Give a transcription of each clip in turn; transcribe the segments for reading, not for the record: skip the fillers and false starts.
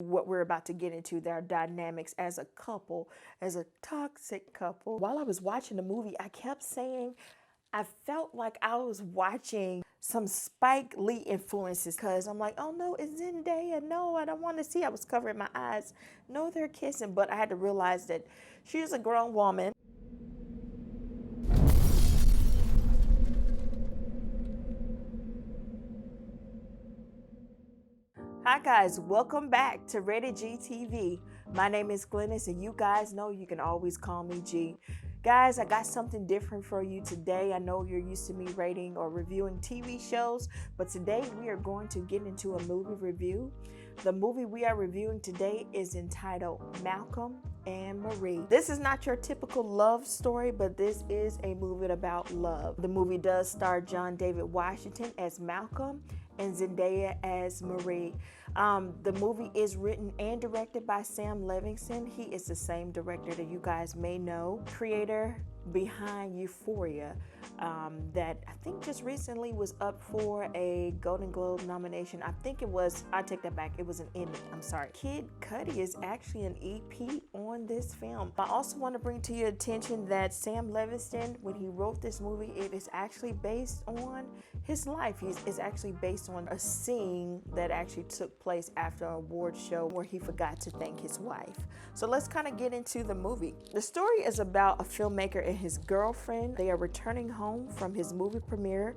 what we're about to get into, their dynamics as a couple, as a toxic couple. While I was watching the movie, I kept saying I felt like I was watching some Spike Lee influences because I'm like, oh no, it's Zendaya. No, I don't want to see. I was covering my eyes. No, they're kissing. But I had to realize that she's a grown woman. Hi guys, welcome back to Rated G TV. My name is Glennis and you guys know you can always call me G. Guys, I got something different for you today. I know you're used to me rating or reviewing TV shows, but today we are going to get into a movie review. The movie we are reviewing today is entitled Malcom and Marie. This is not your typical love story, but this is a movie about love. The movie does star John David Washington as Malcom and Zendaya as Marie. The movie is written and directed by Sam Levinson. He is the same director that you guys may know, creator behind Euphoria, that I think just recently was up for a Golden Globe nomination. I think it was, I take that back, it was an Emmy, I'm sorry. Kid Cudi is actually an EP on this film. I also want to bring to your attention that Sam Levinson, when he wrote this movie, it is actually based on his life. It's actually based on a scene that actually took place after an award show where he forgot to thank his wife. So let's kind of get into the movie. The story is about a filmmaker and his girlfriend. They are returning home from his movie premiere,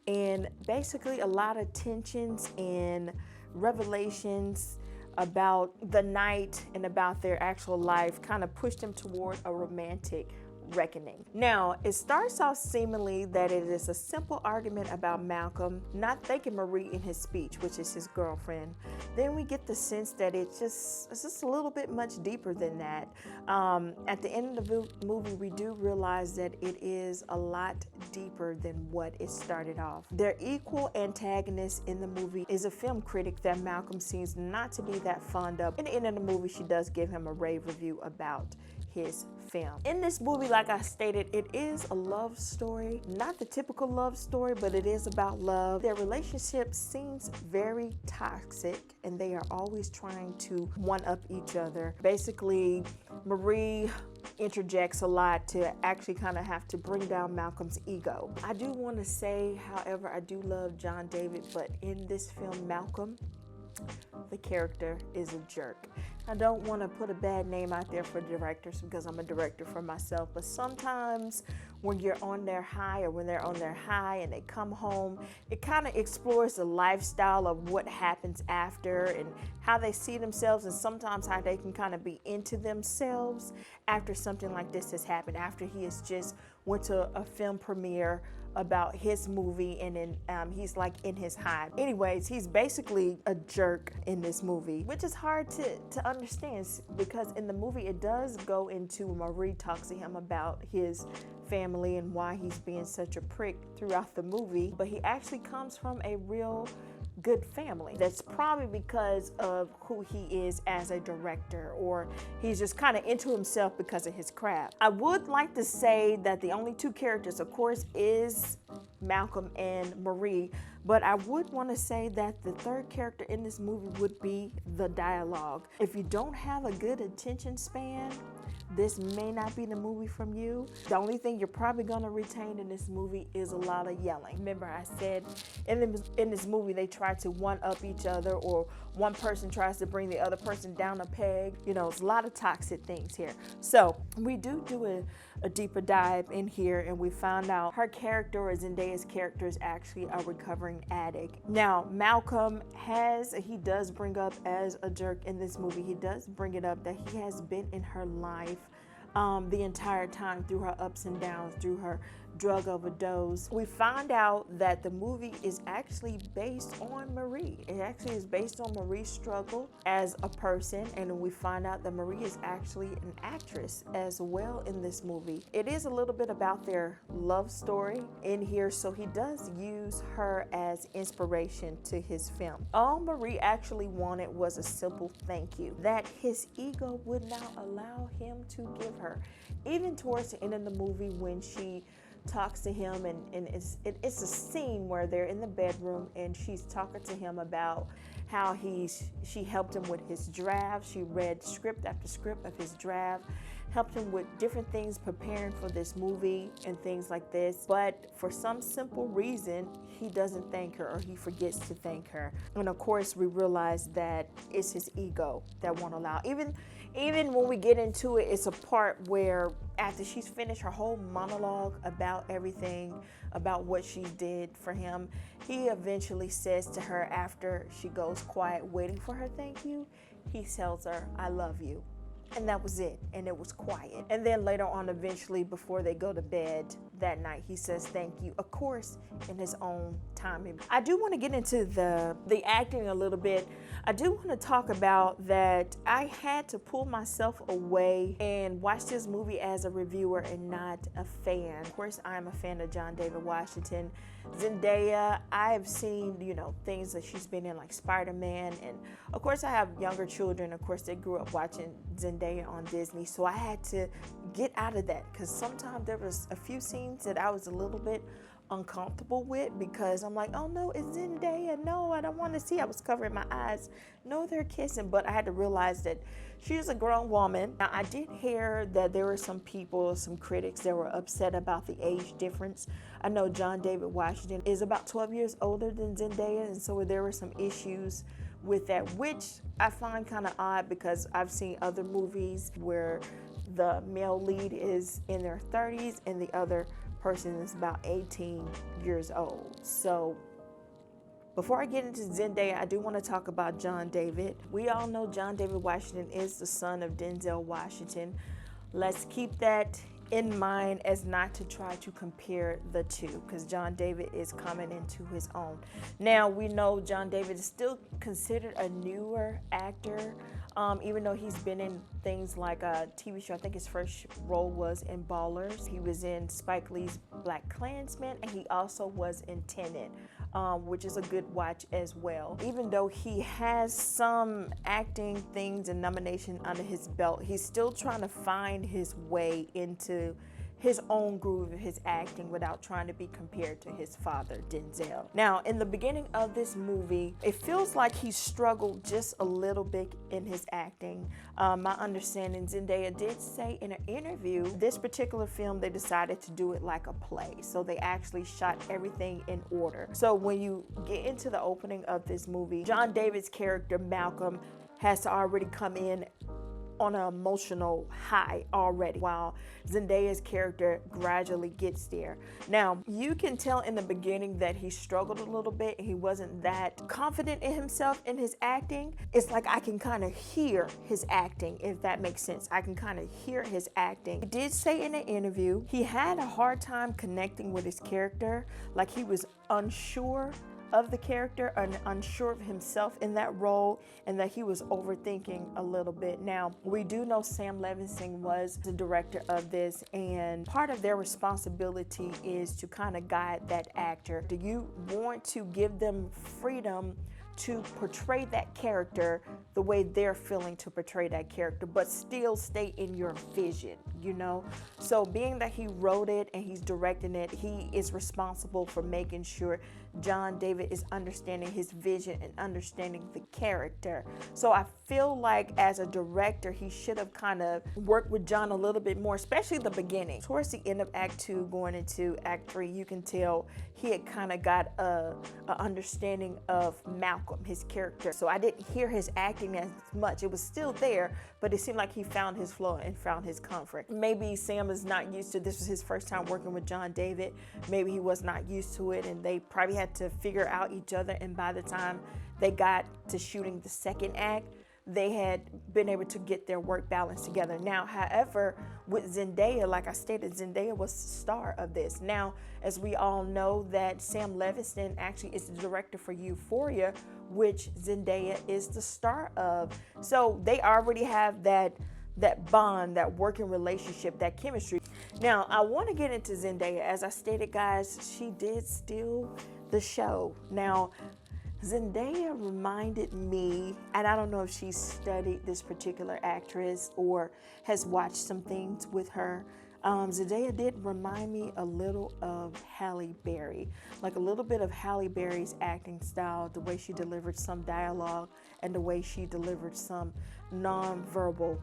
and basically a lot of tensions and revelations about the night and about their actual life kind of pushed them toward a romantic reckoning. Now, it starts off seemingly that it is a simple argument about Malcom not thanking Marie in his speech, which is his girlfriend. Then we get the sense that it's just a little bit much deeper than that. At the end of the movie, we do realize that it is a lot deeper than what it started off. Their equal antagonist in the movie is a film critic that Malcom seems not to be that fond of. In the end of the movie, she does give him a rave review about his film. In this movie, like I stated, it is a love story. Not the typical love story, but it is about love. Their relationship seems very toxic and they are always trying to one-up each other. Basically, Marie interjects a lot to actually kind of have to bring down Malcom's ego. I do want to say, however, I do love John David, but in this film, Malcom, the character is a jerk. I don't want to put a bad name out there for directors because I'm a director for myself, but sometimes when you're on their high or when they're on their high and they come home, it kind of explores the lifestyle of what happens after and how they see themselves, and sometimes how they can kind of be into themselves after something like this has happened, after he has just went to a film premiere about his movie and then he's like in his high. Anyways, he's basically a jerk in this movie, which is hard to understand because in the movie it does go into Marie talks to him about his family and why he's being such a prick throughout the movie, but he actually comes from a real good family. That's probably because of who he is as a director, or he's just kind of into himself because of his craft. I would like to say that the only two characters, of course, is Malcom and Marie, but I would want to say that the third character in this movie would be the dialogue. If you don't have a good attention span, this may not be the movie from you. The only thing you're probably going to retain in this movie is a lot of yelling. Remember, I said in this movie they try to one-up each other, or one person tries to bring the other person down a peg. You know, it's a lot of toxic things here. So we do a deeper dive in here, and we found out her character, or Zendaya's character, is actually a recovering addict. Now, Malcom he does bring up as a jerk in this movie, he does bring it up that he has been in her life the entire time, through her ups and downs, through her drug overdose. We found out that the movie is actually based on Marie. It actually is based on Marie's struggle as a person, and we find out that Marie is actually an actress as well in this movie. It is a little bit about their love story in here, so he does use her as inspiration to his film. All Marie actually wanted was a simple thank you that his ego would not allow him to give her. Even towards the end of the movie, when she talks to him, and it's a scene where they're in the bedroom and she's talking to him about how she helped him with his draft. She read script after script of his draft, helped him with different things preparing for this movie and things like this. But for some simple reason, he doesn't thank her, or he forgets to thank her. And of course, we realize that it's his ego that won't allow. Even when we get into it, it's a part where after she's finished her whole monologue about everything, about what she did for him, he eventually says to her, after she goes quiet waiting for her thank you, he tells her, "I love you." And that was it. And it was quiet. And then later on, eventually, before they go to bed that night, he says thank you, of course, in his own timing. I do want to get into the acting a little bit. I do want to talk about that I had to pull myself away and watch this movie as a reviewer and not a fan. Of course, I'm a fan of John David Washington. Zendaya, I have seen, things that she's been in, like Spider-Man. And of course, I have younger children. Of course, they grew up watching Zendaya on Disney. So I had to get out of that, because sometimes there was a few scenes that I was a little bit uncomfortable with, because I'm like, oh no, it's Zendaya. No, I don't want to see. I was covering my eyes. No, they're kissing. But I had to realize that she's a grown woman. Now, I did hear that there were some people, some critics that were upset about the age difference. I know John David Washington is about 12 years older than Zendaya, and so there were some issues with that, which I find kind of odd, because I've seen other movies where the male lead is in their 30s and the other person is about 18 years old. So before I get into Zendaya, I do want to talk about John David. We all know John David Washington is the son of Denzel Washington. Let's keep that in mind, as not to try to compare the two, because John David is coming into his own. Now, we know John David is still considered a newer actor, even though he's been in things like a TV show. I think his first role was in Ballers. He was in Spike Lee's BlacKkKlansman, and he also was in Tenet, which is a good watch as well. Even though he has some acting things and nomination under his belt, he's still trying to find his way into his own groove of his acting without trying to be compared to his father, Denzel. Now, in the beginning of this movie, it feels like he struggled just a little bit in his acting. My understanding, Zendaya did say in an interview, this particular film, they decided to do it like a play. So they actually shot everything in order. So when you get into the opening of this movie, John David's character, Malcolm, has to already come in on an emotional high already, while Zendaya's character gradually gets there. Now, you can tell in the beginning that he struggled a little bit. He wasn't that confident in himself in his acting. It's like I can kind of hear his acting, if that makes sense. I can kind of hear his acting. He did say in an interview he had a hard time connecting with his character, like he was unsure of the character and unsure of himself in that role, and that he was overthinking a little bit. Now, we do know Sam Levinson was the director of this, and part of their responsibility is to kind of guide that actor. Do you want to give them freedom to portray that character the way they're feeling to portray that character, but still stay in your vision, So being that he wrote it and he's directing it, he is responsible for making sure John David is understanding his vision and understanding the character. So I feel like as a director, he should have kind of worked with John a little bit more, especially the beginning. Towards the end of Act 2, going into Act 3, you can tell he had kind of got a understanding of Malcolm, his character. So I didn't hear his acting as much. It was still there, but it seemed like he found his flow and found his comfort. Maybe Sam is not used to, this was his first time working with John David. Maybe he was not used to it, and they probably had to figure out each other. And by the time they got to shooting the second act, they had been able to get their work balance together. Now, however, with Zendaya, like I stated, Zendaya was the star of this. Now, as we all know, that Sam Levinson actually is the director for Euphoria, which Zendaya is the star of. So they already have that bond, that working relationship, that chemistry. Now, I want to get into Zendaya. As I stated, guys, she did steal the show. Now, Zendaya reminded me, and I don't know if she's studied this particular actress or has watched some things with her. Zendaya did remind me a little of Halle Berry, like a little bit of Halle Berry's acting style, the way she delivered some dialogue and the way she delivered some non-verbal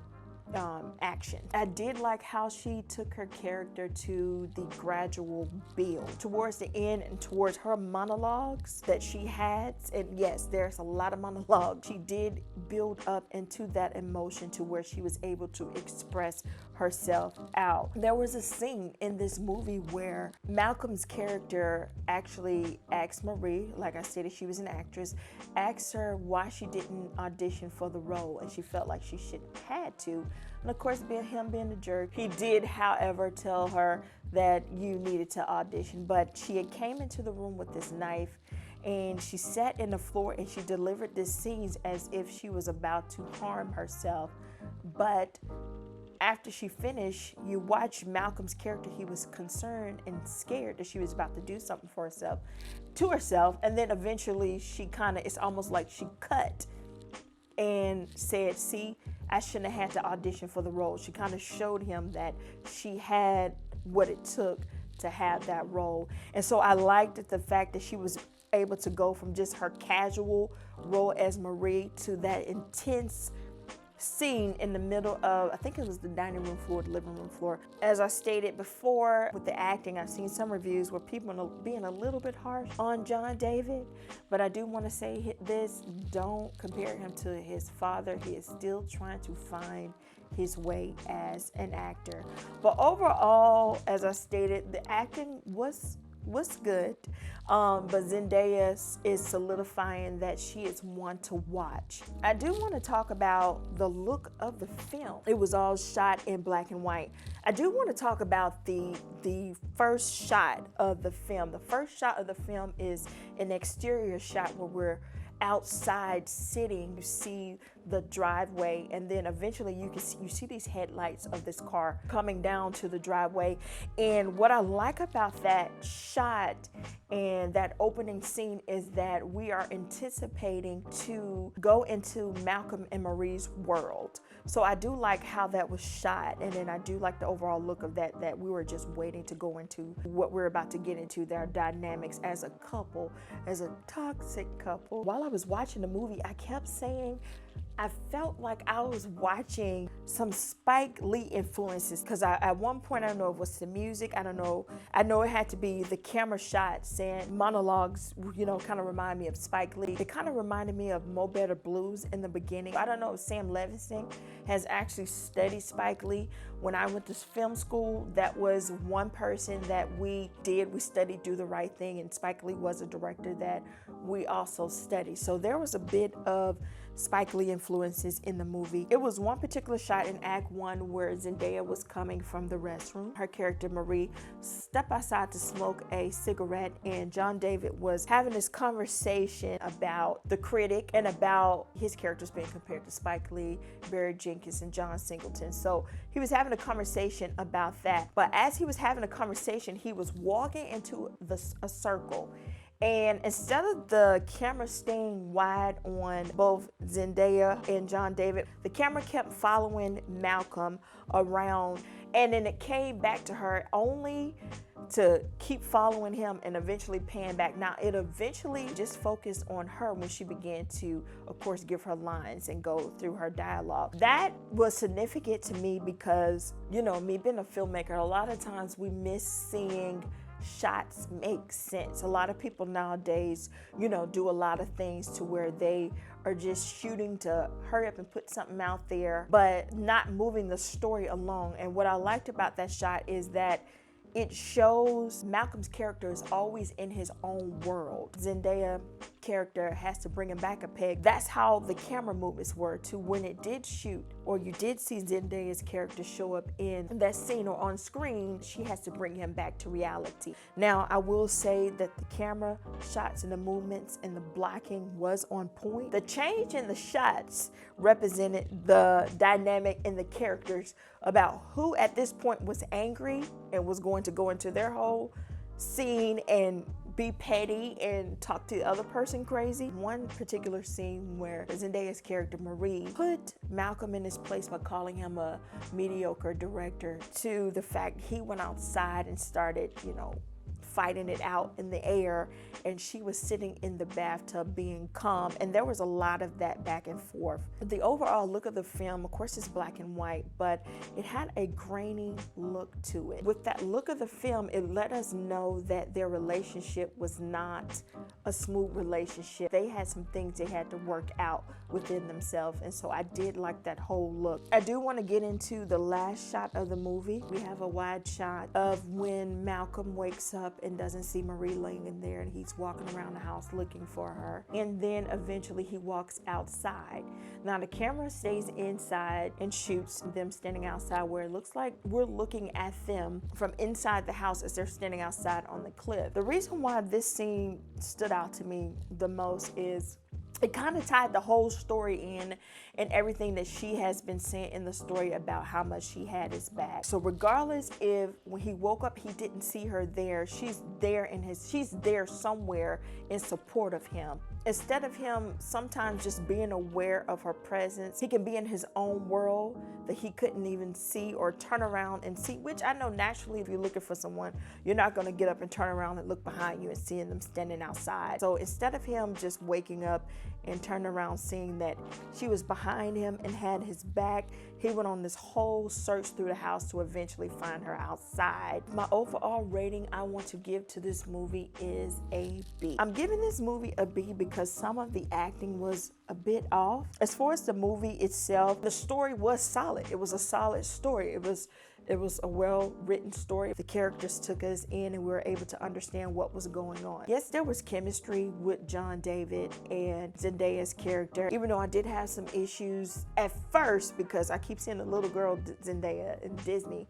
action. I did like how she took her character to the gradual build towards the end and towards her monologues that she had. And yes, there's a lot of monologue. She did build up into that emotion to where she was able to express herself out. There was a scene in this movie where Malcolm's character actually asked Marie, like I stated, she was an actress, asked her why she didn't audition for the role, and she felt like she should have had to. And of course, him being a jerk, he did, however, tell her that you needed to audition. But she had came into the room with this knife, and she sat in the floor and she delivered these scenes as if she was about to harm herself. But after she finished, you watch Malcolm's character, he was concerned and scared that she was about to do something for herself, to herself. And then eventually it's almost like she cut and said, see, I shouldn't have had to audition for the role. She kind of showed him that she had what it took to have that role. And so I liked the fact that she was able to go from just her casual role as Marie to that intense scene in the middle of, I think it was the dining room floor, the living room floor. As I stated before, with the acting, I've seen some reviews where people are being a little bit harsh on John David, but I do want to say this, don't compare him to his father. He is still trying to find his way as an actor. But overall, as I stated, the acting was good. But Zendaya is solidifying that she is one to watch. I do want to talk about the look of the film. It was all shot in black and white. I do want to talk about the first shot of the film. The first shot of the film is an exterior shot where we're outside sitting. You see the driveway, and then eventually you see these headlights of this car coming down to the driveway. And what I like about that shot and that opening scene is that we are anticipating to go into Malcolm and Marie's world. So I do like how that was shot, and then I do like the overall look of that we were just waiting to go into what we're about to get into, their dynamics as a couple, as a toxic couple. While I was watching the movie, I kept saying I felt like I was watching some Spike Lee influences, because at one point, I don't know if it was the music, I don't know. I know it had to be the camera shots and monologues, kind of remind me of Spike Lee. It kind of reminded me of Mo Better Blues in the beginning. I don't know if Sam Levinson has actually studied Spike Lee. When I went to film school, that was one person that we studied Do the Right Thing, and Spike Lee was a director that we also studied. So there was a bit of Spike Lee influences in the movie. It was one particular shot in Act 1 where Zendaya was coming from the restroom. Her character Marie stepped outside to smoke a cigarette, and John David was having this conversation about the critic and about his characters being compared to Spike Lee, Barry Jenkins, and John Singleton. So he was having a conversation about that. But as he was having a conversation, he was walking into a circle. And instead of the camera staying wide on both Zendaya and John David, the camera kept following Malcolm around, and then it came back to her only to keep following him and eventually pan back. Now, it eventually just focused on her when she began to, of course, give her lines and go through her dialogue. That was significant to me because, me being a filmmaker, a lot of times we miss seeing shots make sense. A lot of people nowadays, do a lot of things to where they are just shooting to hurry up and put something out there, but not moving the story along. And what I liked about that shot is that it shows Malcolm's character is always in his own world. Zendaya character has to bring him back a peg. That's how the camera movements were to when it did shoot, or you did see Zendaya's character show up in that scene or on screen, she has to bring him back to reality. Now, I will say that the camera shots and the movements and the blocking was on point. The change in the shots represented the dynamic in the characters about who at this point was angry and was going to go into their whole scene and be petty and talk to the other person crazy. One particular scene where Zendaya's character Marie put Malcolm in his place by calling him a mediocre director, to the fact he went outside and started, fighting it out in the air, and she was sitting in the bathtub being calm, and there was a lot of that back and forth. The overall look of the film, of course, is black and white, but it had a grainy look to it. With that look of the film, it let us know that their relationship was not a smooth relationship. They had some things they had to work out within themselves, and so I did like that whole look. I do want to get into the last shot of the movie. We have a wide shot of when Malcolm wakes up and doesn't see Marie laying in there, and he's walking around the house looking for her, and then eventually he walks outside. Now the camera stays inside and shoots them standing outside, where it looks like we're looking at them from inside the house as they're standing outside on the cliff. The reason why this scene stood out to me the most is it kind of tied the whole story in and everything that she has been saying in the story about how much she had his back. So regardless if when he woke up he didn't see her there, she's there somewhere in support of him. Instead of him sometimes just being aware of her presence, he can be in his own world that he couldn't even see or turn around and see, which I know naturally if you're looking for someone, you're not going to get up and turn around and look behind you and seeing them standing outside. So instead of him just waking up and turning around seeing that she was behind him and had his back, he went on this whole search through the house to eventually find her outside. My overall rating I want to give to this movie is a B. I'm giving this movie a B because some of the acting was a bit off. As far as the movie itself, the story was solid. It was a solid story. It was a well-written story. The characters took us in and we were able to understand what was going on. Yes, there was chemistry with John David and Zendaya's character, even though I did have some issues at first because I keep seeing the little girl Zendaya in Disney.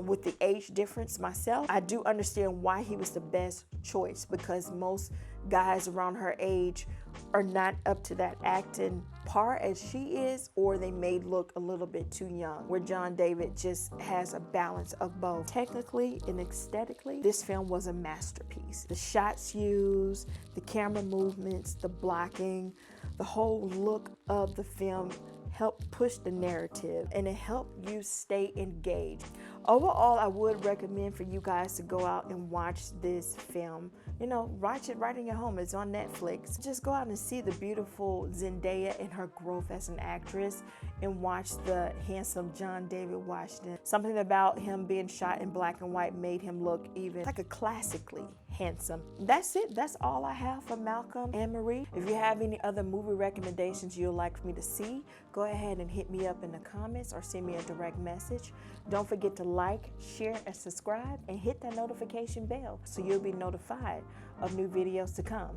With the age difference myself, I do understand why he was the best choice, because most guys around her age are not up to that acting par as she is, or they may look a little bit too young, where John David just has a balance of both. Technically and aesthetically, this film was a masterpiece. The shots used, the camera movements, the blocking, the whole look of the film helped push the narrative and it helped you stay engaged. Overall, I would recommend for you guys to go out and watch this film. Watch it right in your home. It's on Netflix. Just go out and see the beautiful Zendaya and her growth as an actress, and watch the handsome David Washington. Something about him being shot in black and white made him look even like a classically handsome. That's it. That's all I have for Malcom and Marie. If you have any other movie recommendations you'd like for me to see, go ahead and hit me up in the comments or send me a direct message. Don't forget to like, share, and subscribe, and hit that notification bell so you'll be notified of new videos to come.